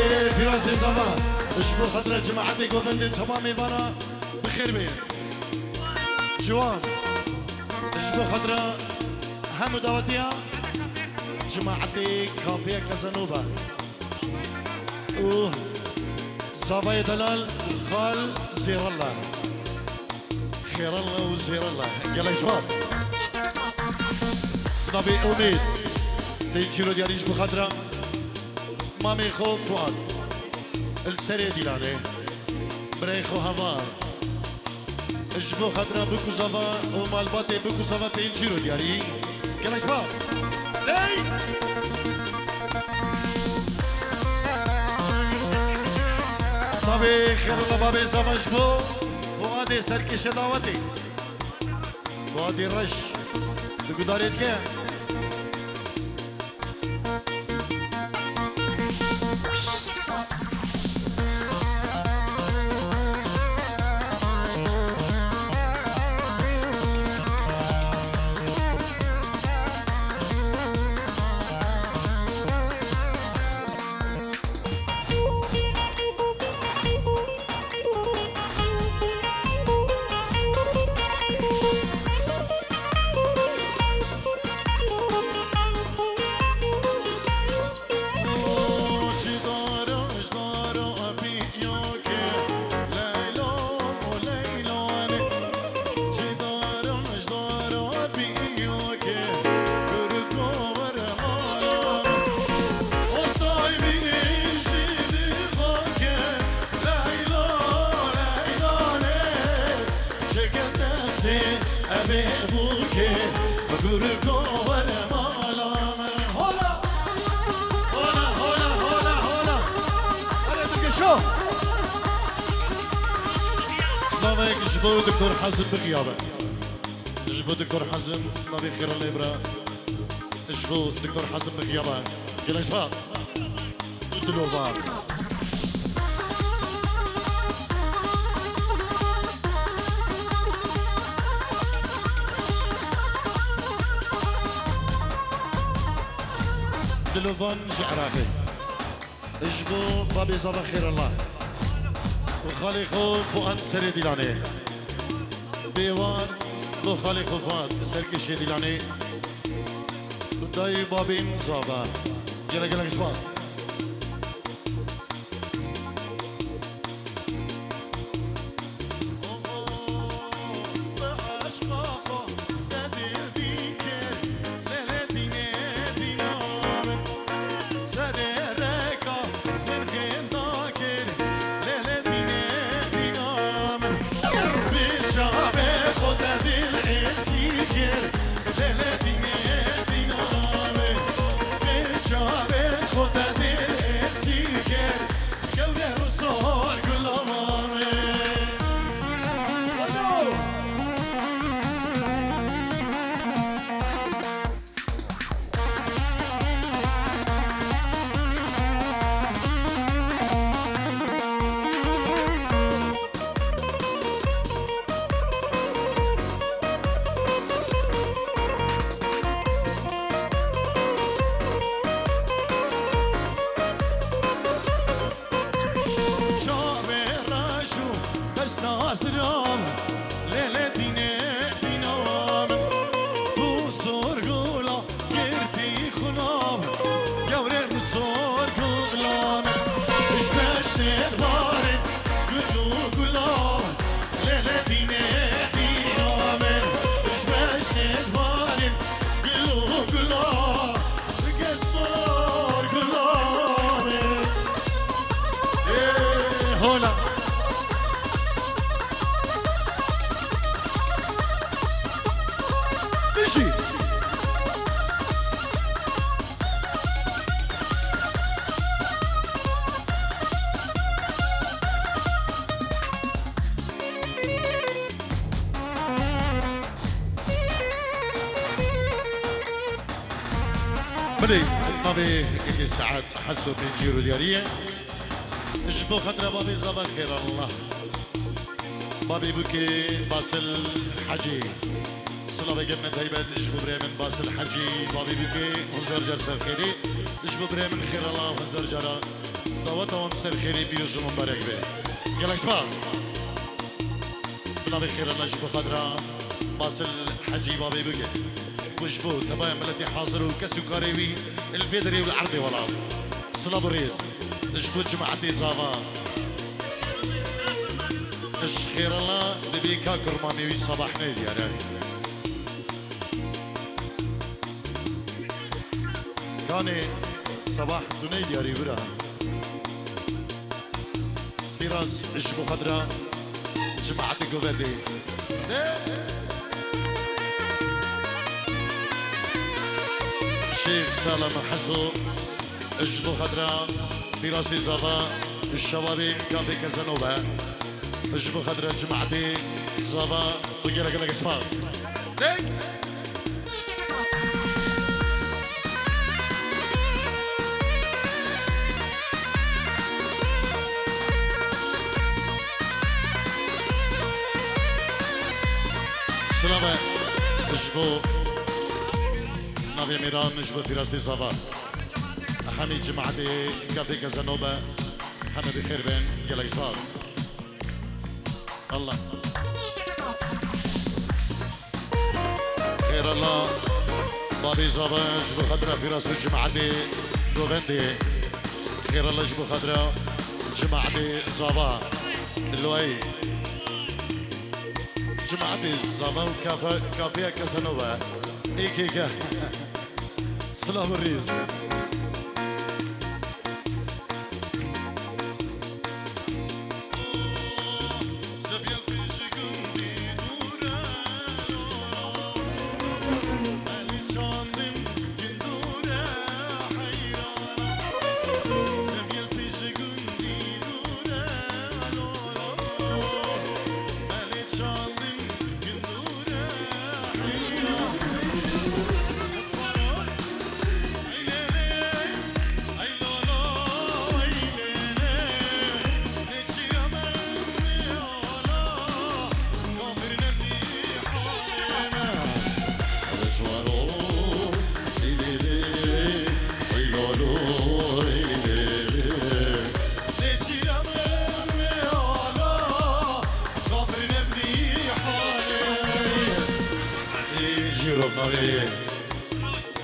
فراس زمان اشبو خضرة جماعتي قوفندي تمامي بنا بخير بيه جوان اشبو خضرة هم دعوتيها جماعتي كافيه كازانوبا زافايا دلال خال زير الله خير الله وزير الله يلا يسباس نبي أميد بينشيرو دياريش بخضرة مامي خو فؤاد السري ديلاني بريخو هفار اجبو خضرة بكو زافا ومالباتي بكو زافا بينشيرو دياري يلا يسباس اي نبي خير الله بابي زافا اجبو فؤادي سركش دعوتي فؤادي الرش بكو داريت كيه جبو دكتور حزم بغيابه جبو دكتور حزم نبي خير الله يبرا جبو دكتور حزم بغيابه قال اسفار قلتلو بار دلوفان جعراقي اجبو بابي صباح خير الله وخالي خو فؤاد سري ديلاني ديوان بو خالي خو فؤاد سركشي ديلاني وداي بابي مصابة يلا يلا اسمع بدي النبي هيك ساعات حسوا بنجيرو دياريه اجبو خضره بابي زبا خير الله بابي بوكي باسل حجي صلاة بقبنا تهيبات اجبو بريمن باسل حجي بابي بوكي وزر جرسر خيري اجبو بريمن خير الله وزر جرا دعوت وام سر خيري بيروز مبارك به يلا اسفاز بنا بخير الله يجيب خضرا باصل حجي بابي بقى وجبو تبايا ملتي حاضر وكسو كاريوي الفيدري والعرضي والعرض صلاب ريز جبو جماعتي زافا اش خير الله دبيكا كرماني وي صباح نيدي يعني كاني صباح دنيا دياري برا في راس جبو خضرا جماعة قوبدي شيخ سالم حسو جبو خضرا في راسي زافا الشبابي كافي كازانوبا جبو خضرا جماعتي زافا وقيلا قلق اسفاز سلامة جبو نافي ميران جبو في راسي صافا حمي جماعتي كافي كازانوبا حمي بخير بين يلا يصفار الله خير الله بابي صافا جبو خضرا في راسي جماعتي غوفندي خير الله جبو خضرا جماعتي صافا اللوي جماعتي زمان كافيه كازانوفا ايكيكا سلام الريز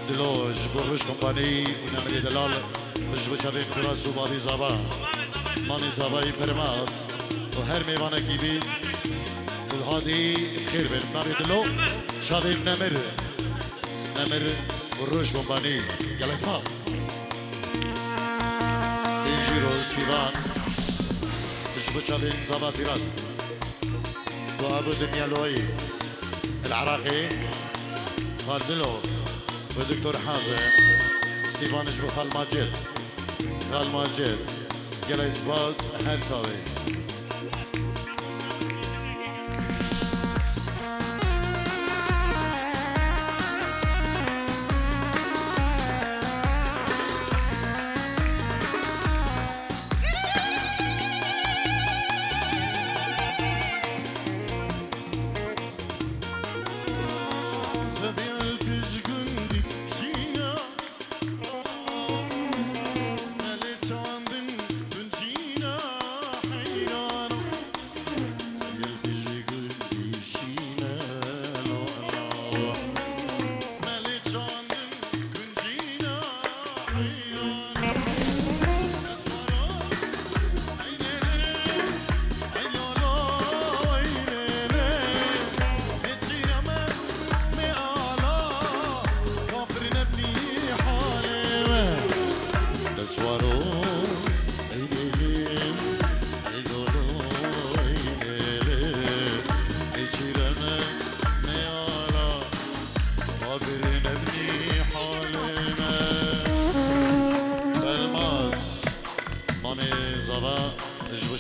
دلوج بروش كومباني ونمري دلال بجبو شافين فراس وبابي زابا ماني زابا فرماس وهر ميوانا كيبي والهادي خير بين نامي دلو شافين نمر بروش كومباني يلا اسفا بيجيرو ستيفان بجبو شافين زابا فراس وابو دنيا لوي العراقي خالدلو ودكتور حازم ستيفان جبو خال ماجد قال اسباز هرساوي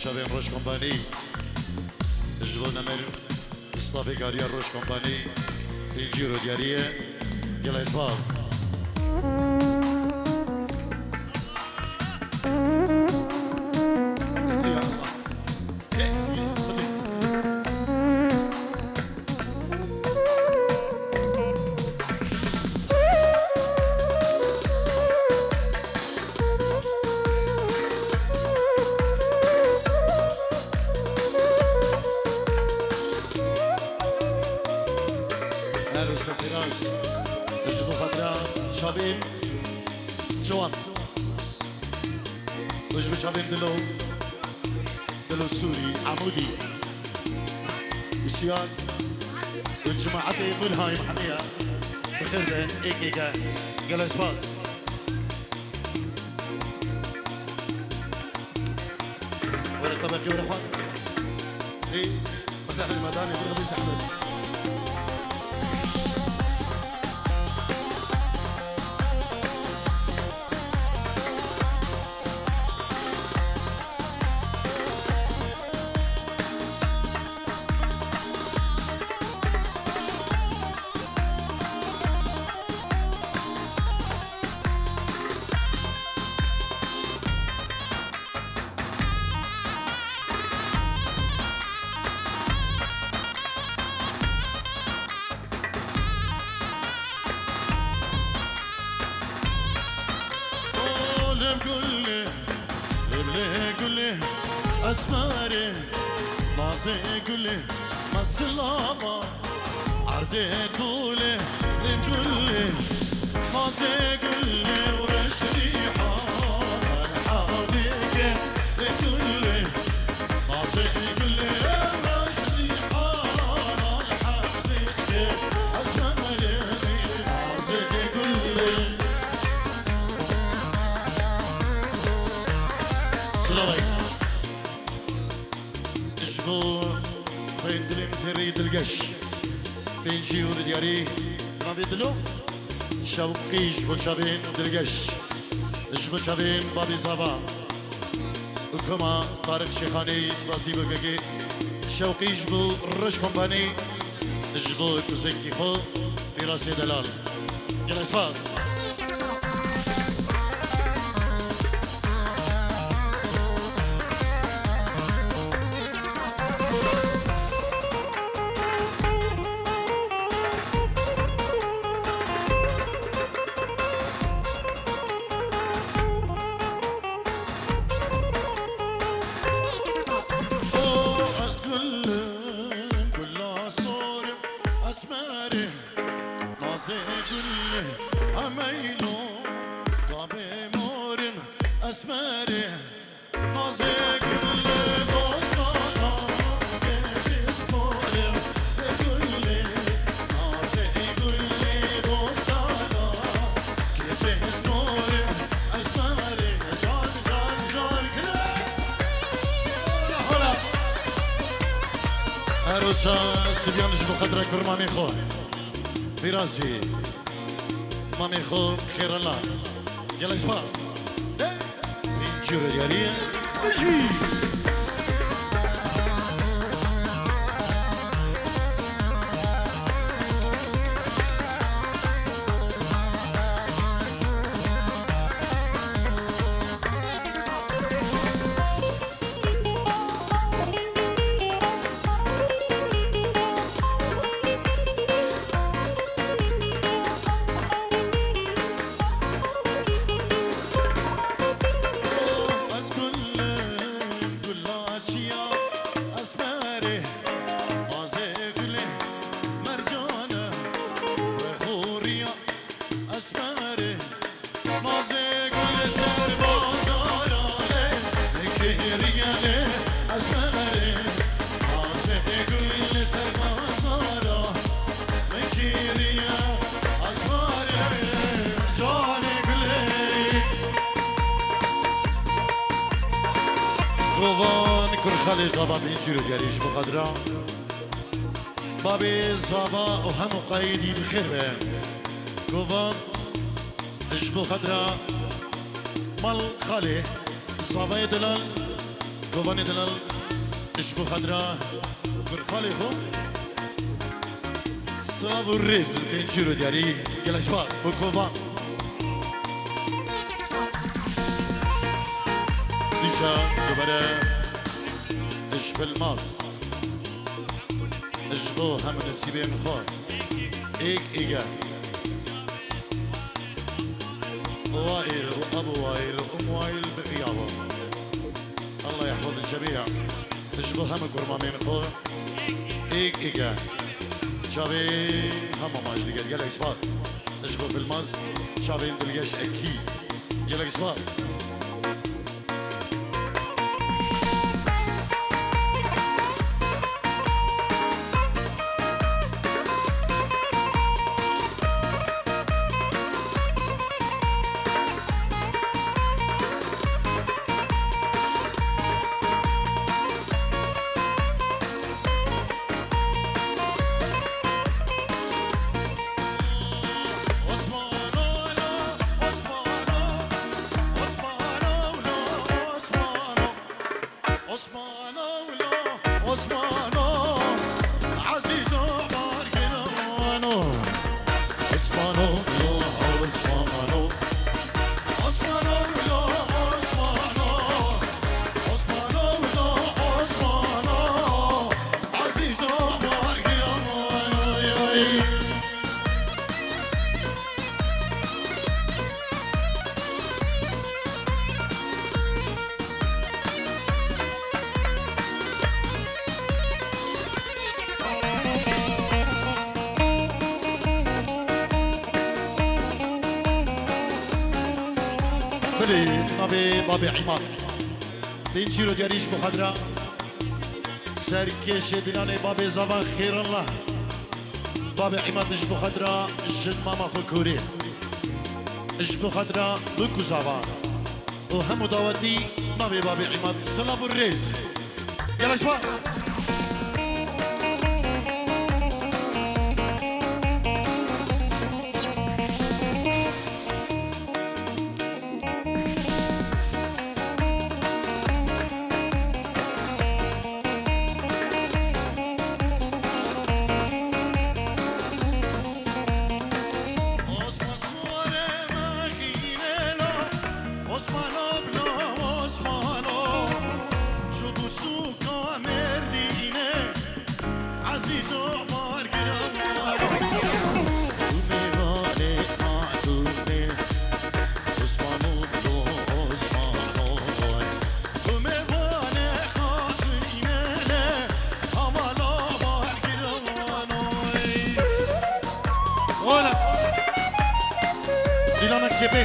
شافين روش كومباني جبو نمر اصطافي كاريا روش كومباني الجيرو ديارية يلا اسباب شابين دلو سوري عمودي وسيان والجماعتي ملهاي محمية بخير بين إيكيكا جلس باز ورا طبقي ورا اخوان ايه فتح المداني بالغبيس احمد اسماري نازي قولي مسلامة عردي طولي قولي نازي قولي ورش ريحة الحبيبي قولي نازي قولي ورش ريحة الحبيبي اسماري نازي قولي سلامي خيد المزريد القش بين جيور دياري نافيدلو شوقي جبو شابين دلقش جبو شابين بابي زابا وكما طارق شيخاني سباسي بوكاكي شوقي جبو الرش كومباني جبو كوزيكي خو في راسي دلال يلا اسفاد عروسة سبيان جبو خضرة كر مامي خو في راسي مامي خو خير الله يلا اسمع جيرو ديالي اجي خالي زابا بينجيرو ديالي جبو خضرا بابي زابا وهم قايدي بخير بهم كوفان جبو خضرا مال خالي زابا يدلال كوفان يدلال جبو خضرا كر خالي خو سلافو الريز بينجيرو ديالي يلا شباب وكوفان ليسا دوباره اش في الماس اجبو هم نسيبين خور ايك ايجا وائل وابو وائل وام وائل بغيابه الله يحفظ الجميع اجبو هم قرمامين خور ايك ايجا شابي هم ماش ديجا يلا اسفاس اجبو في الماس شابي دلقاش اكيد يلا اسفاس عثمانو لا عثمانو عزيزو ماركرانو عثمانو لا عثمانو عثمانو لا عثمانو عثمانو لا عثمانو عزيزو ماركرانو بلي بابي عماد بنشيرو دياريش بخدرة سركيش ديناني بابي زبان خير الله بابي عماد اش بخدرة جن ماما خو كوري اش بخدرة بكو زبان وهم دعوتي بابي عماد صلاة الريز يلا شباب Dylan XCP.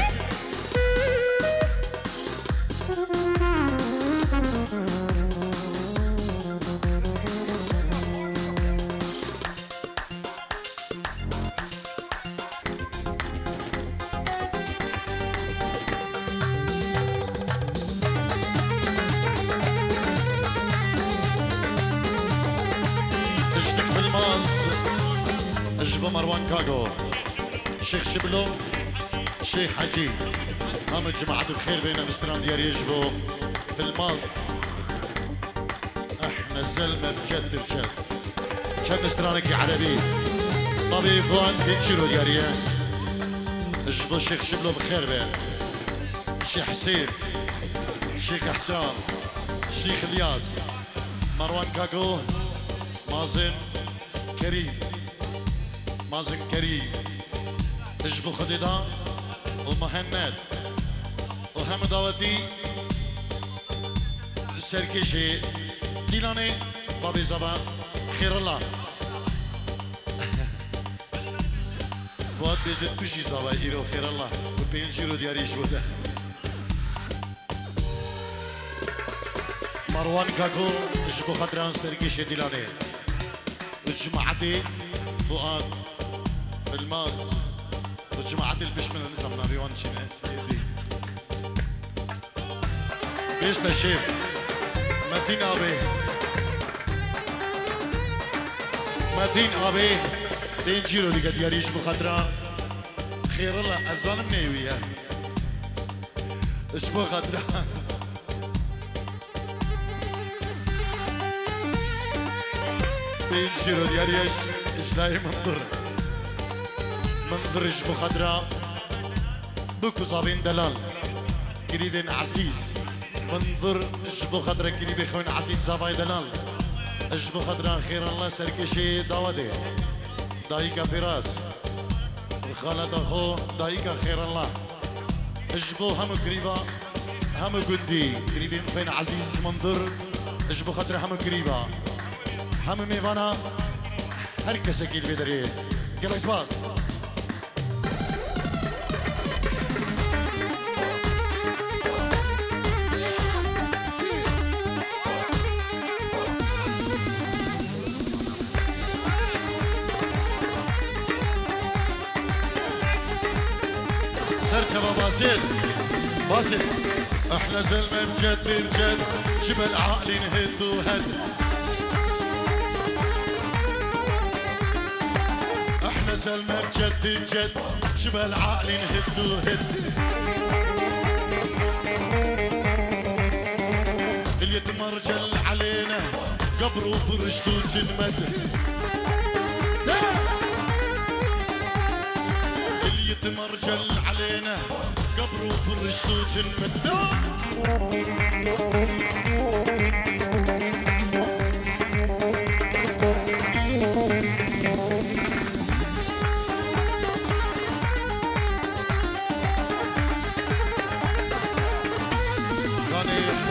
اشتك في الماز اجبه مروان كاغو شيخ شبلو شيخ حجي هم الجماعة الخير بين مستران ديار يجبو في الماز احنا زلمة بجد بجد كم مسترانك يا عربي طبي فوان كنشيرو دياريا اجبو شيخ شبلو بخير بين شيخ حسين شيخ حسان شيخ الياس مروان كاكو مازن كريم مازن كريم اجبو خديدان ومهند وهم دعوتي سركشي ديلاني بابي زبان خير الله فؤاد بيجت بشي زبان ايرو خير الله وبينشيرو دياريش بوده مروان كاكو اجبو خدران سركشي ديلاني وجماعتي فؤاد الماز وجماعة البشمل نسمنا ريوان شنه دي بيشنا شيف مدين أبي بينجيرو دي قد يريش بخدرة خير الله أزوان منيوية اش بخدرة بينجيرو دي يريش اش لاي منظر منظر اجبو خضراء بكو صابين دلال قريبين عزيز منظر اجبو خضراء قريبين خوين عزيز صافاي دلال اجبو خضراء خير الله سركشي داودي دايكا فراس خالد اخو دايكا خير الله اجبو هم قريبا هم قدي قريبين خوين عزيز منظر اجبو خضراء هم قريبا هم ميوانا هركسة كيل بدري قلق سباس سرشبه باسل احنا زلمه بجد بجد جبل عقلي نهد وهد احنا زلمه بجد بجد جبل عقلي نهد وهد اللي تمرجل علينا قبر وفرشته تنمد اللي تمرجل علينا قبر وفرشته تنمد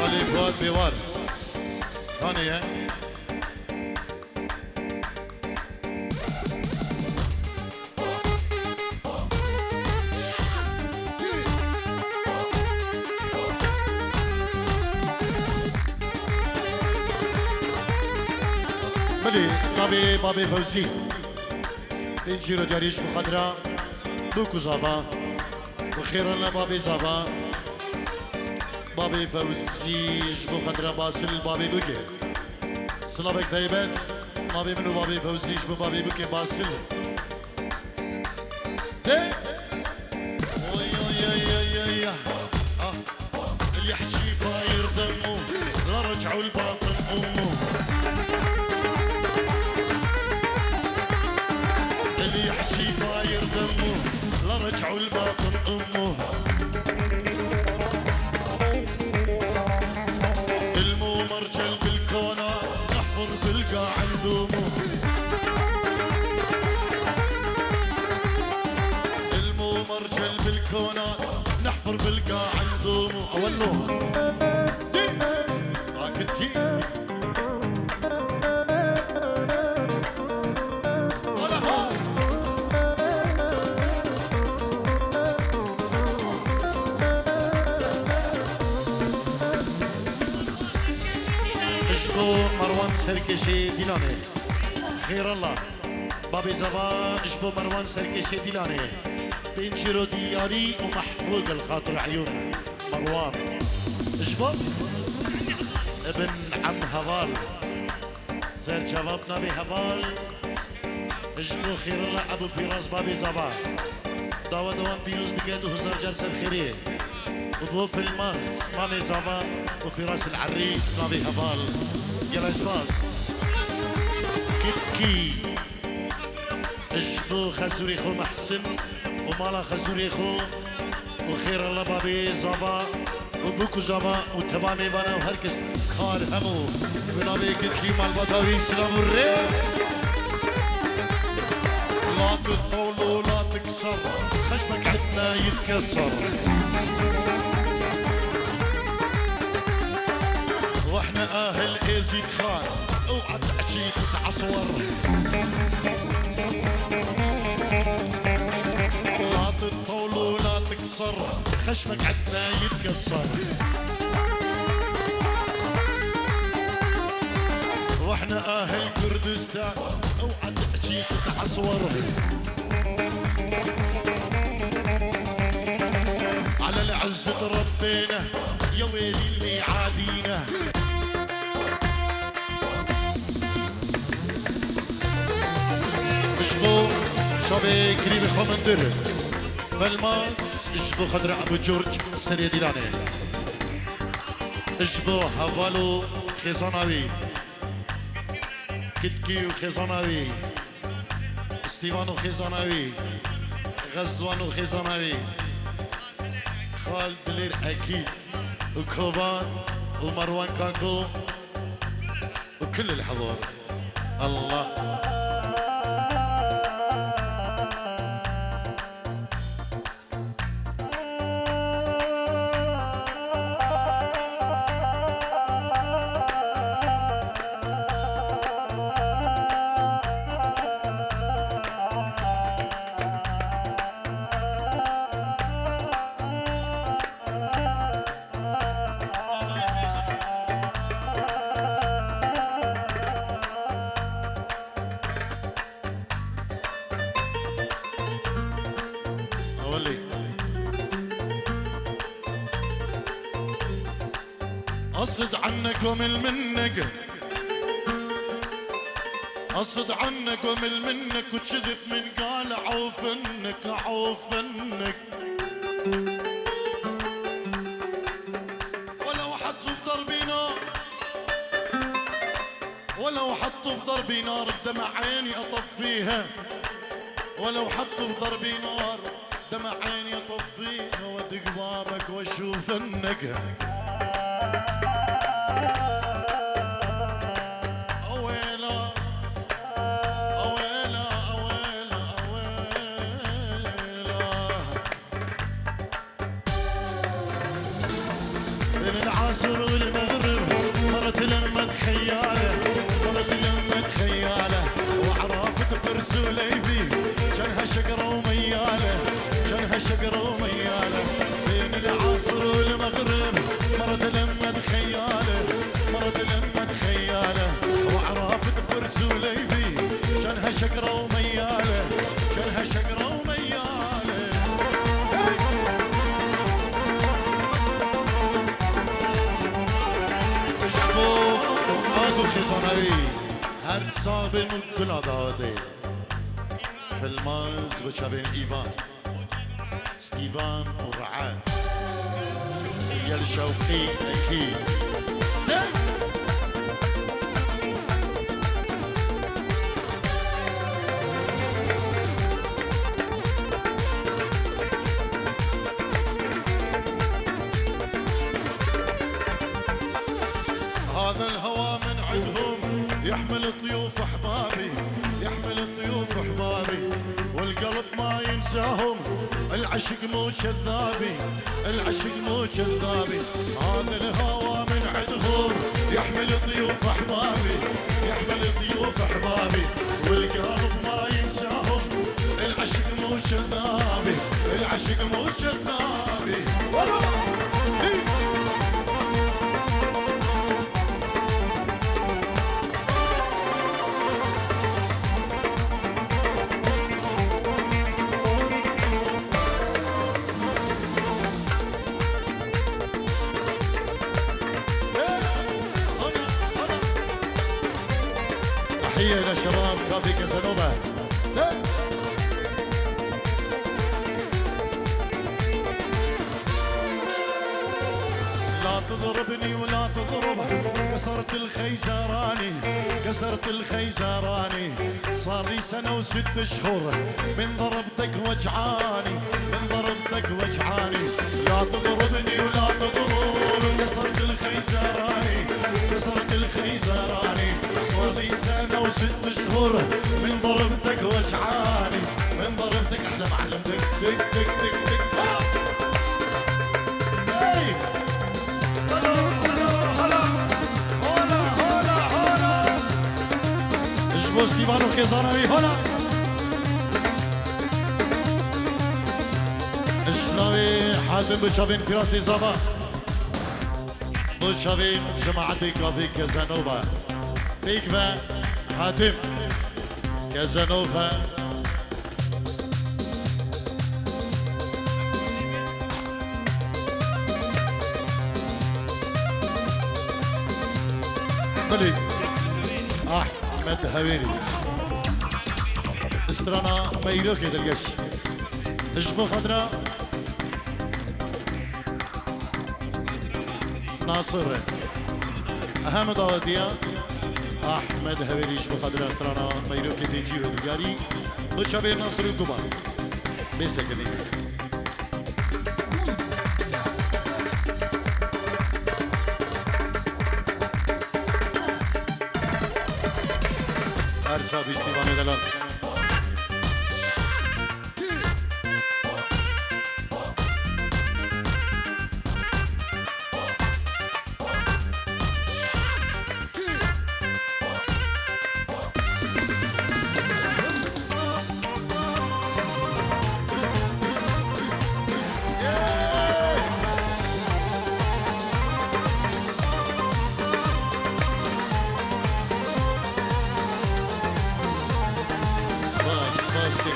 خالي فؤاد بيوار ثانية ملي بابي فوزي بنجيرو دياريش بخضراء بوكو زافا وخيرا لبابي زافا بابي فوزي جبو خضرا باسل بابي بوكي سلامك طيبات بابي منو بابي فوزي جبو بابي بوكي باسل اللي يحشي فاير دمه لا رجعوا الباطن امه اللي يحشي فاير دمه لا رجعوا الباطن امه الممرجل بالكونة نحفر بالقاع عندومه الممرجل بالكونة نحفر بالقاع عندومه اولوها راكد كي مروان سركشي ديلاني خير الله بابي زبان اشبو مروان سركشي ديلاني بنجرو دياري ومحمود الخاطر عيون مروان اشبو ابن عم هفال زير شبابنا بهفال اشبو خير الله ابو فراس بابي زبان داوا دوان بيوز دقيدو هزار جلسة الخيرية وضوف الماس مامي زبان وفراس العريس نابي هفال يلا اسباس كتكي اشبو خزوري خو محسن ومالا خزوري خو وخير الله بابي زابا وبوكو زابا وتمامي بانا وهركس كار همو بنابي كتكي مال بداوي سلام الرئ لا تطول ولا تكسر خشمك عدنا يتكسر واحنا اهل ازيد خان اوعى تحكي تتعصور لا تطول ولا تكسر خشمك عدنا يتكسر واحنا اهل كردستان اوعى تحكي تتعصور على العزة ربينا يا ويلي اللي عادينا اشبو شبي كريم خمندر فالماس اشبو خضر ابو جورج سري ديلاني اشبو هوالو خزاناوي كتكي وخزاناوي استيفانو خزاناوي غزوانو خزاناوي خالد دلير اكيد وكوبان ومروان كاكو وكل الحضور الله أصد عنك ومل منك أصد عنك ومل منك وكذب من قال عوفنك عوفنك ولو حطوا بدربنا ولو حطوا بضربي نار بدمع عيني اطفيها، ولو حطوا بضربي نار دمع عيني اطفيها، وادق بابك واشوف النقا. اويلا اويلا اويلا اويلا، بين العصر والمغرب مرت لمت خياله، مرت لمت خياله، وعرفت فرس وليفي جنها شقره ومياله، جنها شقره ومياله. بين العصر والمغرب مرت لمت خياله، مرت لمت خياله، وعرفت فرس وليفي جنها شقره ومياله، جنها شقره ومياله. اشبوك اكو خزانوي هر صابن كل عدادي في الماز وشابين ايفان ستيفان ورعاد يا الشوقي اكيد. هذا الهوى من عندهم يحمل طيوف احبابي، يحمل طيوف احبابي، والقلب ما ينساهم، العشق مو كذابي، العشق مو كذابي. هذا الهوى من عندهم يحمل طيوف احبابي، يحمل طيوف احبابي، والقلب ما ينساهم، العشق مو كذابي، العشق مو كذابي. تحية إلى شباب كافي كازانوفا. لا تضربني ولا تضربه، كسرت الخيزراني، كسرت الخيزراني، صار لي سنة وست شهور من ضربتك وجعاني، من ضربتك وجعاني. لا تضربني ولا تضرب، كسرت الخيزراني، كسرت الخيزراني، صار لي سنة وست شهور من ضربتك وجعاني، من ضربتك. احلى معلم دك دك دك دك دك. ستيفانو خزانوي هلا اشناوي حاتم بشافين فراس زابا بشافين جماعة كافي كازانوفا بيكفا حاتم كازانوفا. ملك احمد هويري استرانا ميروكي دلقش اشبو خضراء ناصر اهم داودية احمد هويري اشبو خضراء استرانا ميروكي تنجيرو دلقاري بشابه ناصر وكوبان بيسكني. ارسا بيستيفان دلال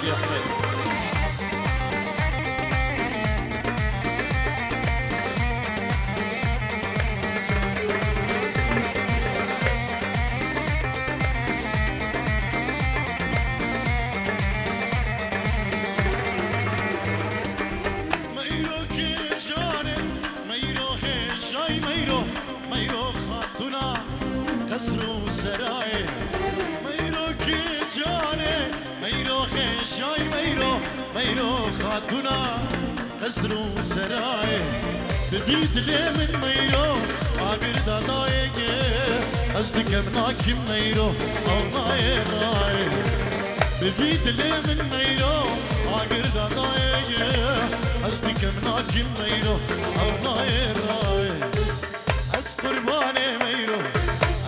يا احمد. ميرو خاتونا كسرو سراي ميرو كجاني ميرو خشاي ميرو خاتونا قصر سراي ببيت لي من ميرو عبر دادايك أصدق مناكم ميرو أغناي راي ببيت لي من ميرو عبر دادايك أصدق مناكم ميرو أغناي راي أس قرباني ميرو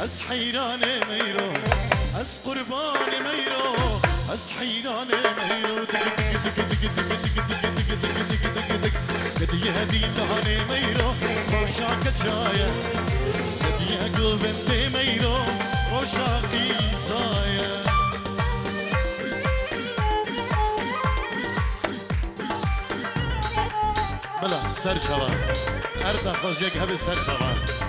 أس حيراني ميرو أس قرباني ميرو أس حيراني ميرو يهدي لهاني ميرو روشا كشايا يدي قلبنتي ميرو روشا قيزايا بلا سر شباب أردا خوزيك هبي سر شباب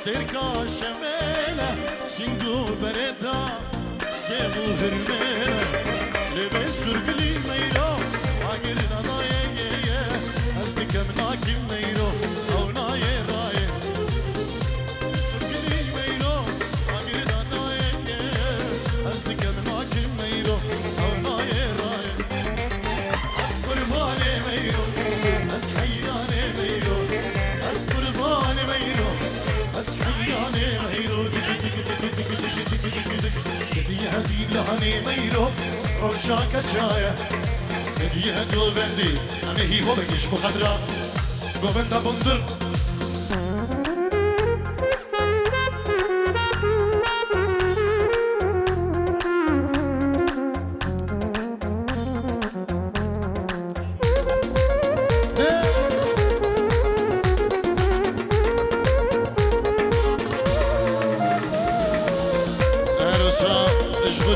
استركا شمالة سنجو بردا سيبو هرمالة لبس سرقلي ميرو عاقر نضايا أصدق مناكي ميرو أو ناي راي سرقلي ميرو عاقر نضايا أصدق مناكي ميرو أو ناي راي أصبر بالي ميرو أسحياني ميرو أصبر بالي ميرو أسحياني ميرو كدي هدي لهاني ميرو روشا كشايا كدي هدو بندي أمي هي هو بكيش بخدرة قوبندا بندر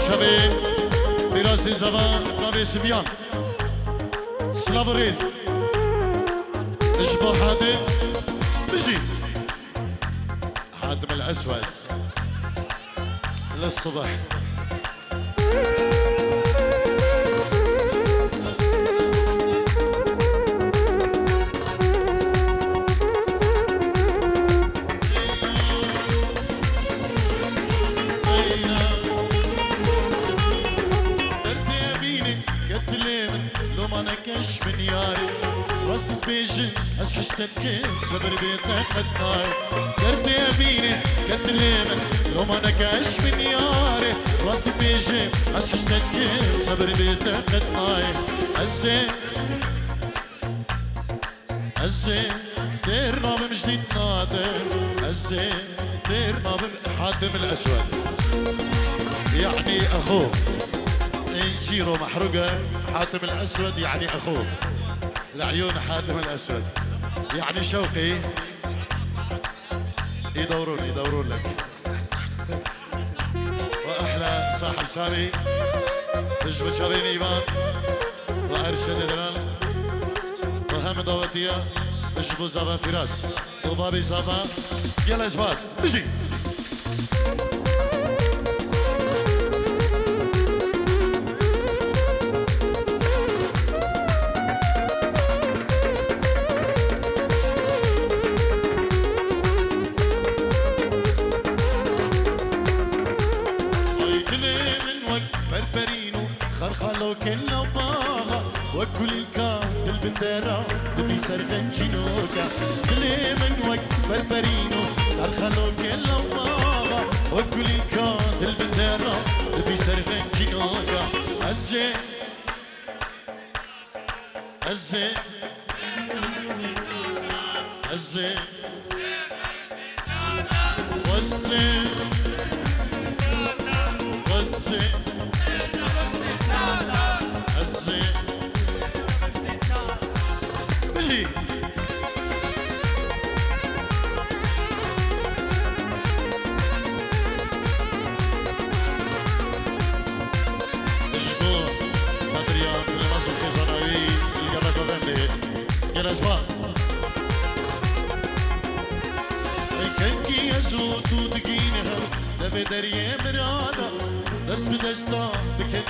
شبه فراس زبان نبي سبيان سلاف الريز اشبه حاتم بجي حاتم الأسود للصبح بيجن أسحشتك صبر بيتك خدناي درد يميني قد ليمن لو ما نكاش من ياري راستي بيجن أسحشتك صبر بيتك خدناي الزين الزين ديرنا بمجديد نادر الزين ديرنا حاتم الأسود يعني أخوه انجيرو محروقة حاتم الأسود يعني أخوه لعيون حاتم الأسود يعني شوقي يدورون لك وأحلى صاحب سامي تجبد شابين إيمان وأرشد دلال وهم دواتية تجبو زابا فراس وبابي زابا يلا إسفاز بجي كنا باغا وكل الكام البندرة تبي سرغن جنوكا دلي من وك بربرينو الخلو كنا باغا وكل الكام البندرة تبي سرغن جنوكا الزين الزين الزين والزين والزين يزود ودقينها دفي دريه مرادا دس بدستا بكن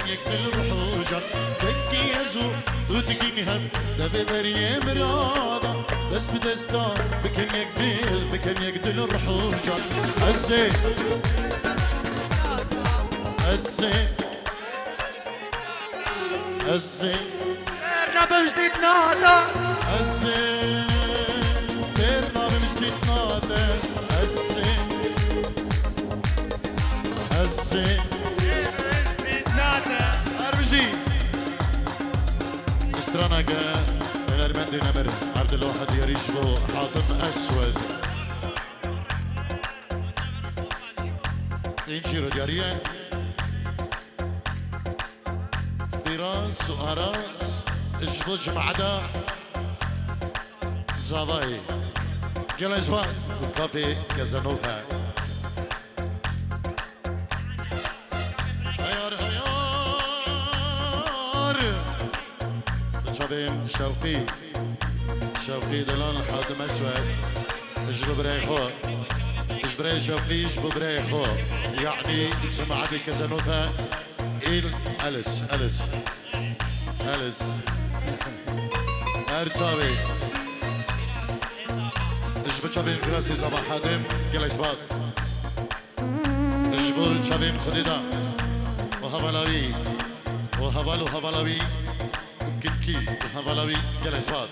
يقتل رحوجا بكي يزود ودقينها دفي دريه مرادا دس بدستا بكن يقتل رحوجا الزين نبي جديد نهضة الزين ترنا بمجديد نهضة الزين أربجي استرانك من المندي نمر عبد الواحد يريشبو حاطم أسود إنشيرو ديارية فراس وأراس اجبو جمعدا زافاي يلا اسفاس بابي كازانوفا هيار شابين شوقي دلال حاتم اسود اجبو بريخو اجبري شوقي اجبو بريخو يعني جمعدي كازانوفا أليس هرساوي اجبو تشابين فراسي صباح حاتم يلا اسفاس اجبو تشابين خديدا وهفالاوي وكلكي وهفالاوي يلا اسفاس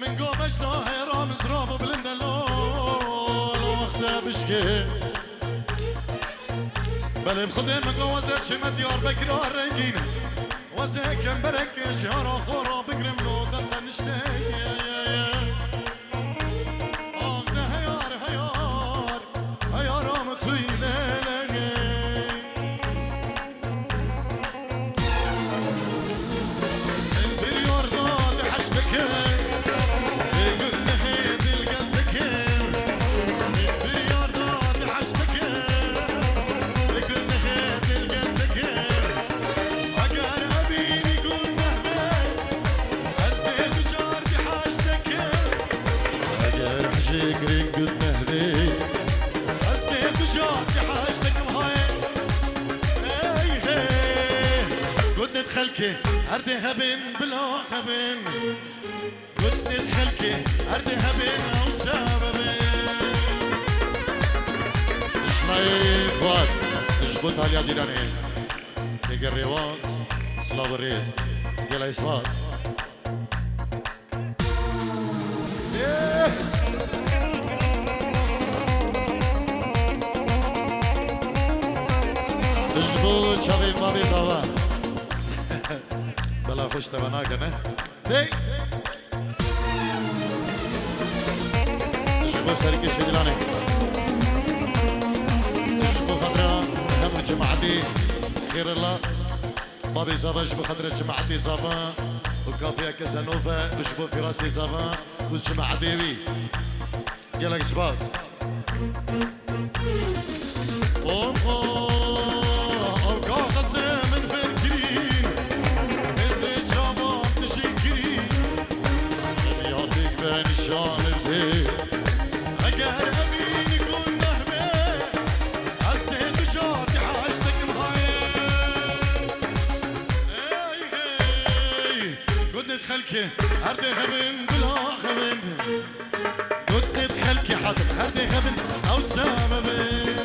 من قومشنا هيرام زراب بلندلول وقتها بشكي بل بخدين مقوزة شمت ديار بكرار رنجين وزيك مبرك جهارا خورا بقرم لو دلتا نشتاق ده هيار مطويلة لغي البريور داد حشبك قلنا هيدي القلبك البريور داد حشبك قلنا هيدي القلبك أقار أبيني قلنا أزديد جار بحاجتك أقار حشيكرين قلنا هبي أزديد جار بحاجتك مهاي قلنا دخلك أردي هبن بلا هبن قلنا دخلك أردي هبن أو سببين شمعي فؤاد اجبط على ديراني تيجي الرواز سلاو الريز يلا اسفاد اجبط شابين ما بيصابا بلا خوش تبناك نه دي اجبط سرقي سجلاني اجبط خضرا هم جماعتي خير الله بابي زافا اجبو خضرا جماعتي زافا وكافيا كازانوفا اجبو في راسي زافا وجماعتي بي يلا اجباط هردي غبن بلا غبن قلت دخلكي حاضر هردي غبن او سببين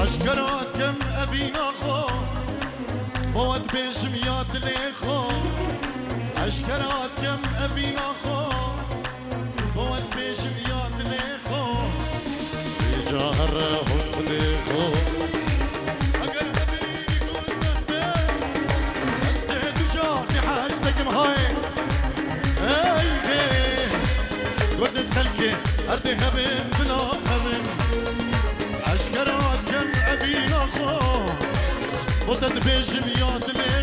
اشكرات كم ابينا خو بود بجميات ليخو اشكرات كم ابينا خو بود بجميات ليخو يجهر هم ليخو اگر قدري يكون نهبه ازدهد وجاكي حاجتك مهاي اي قد خلكي اردي هبن بلا هبن اشكرات كم ابي وتدبيج ميوت لي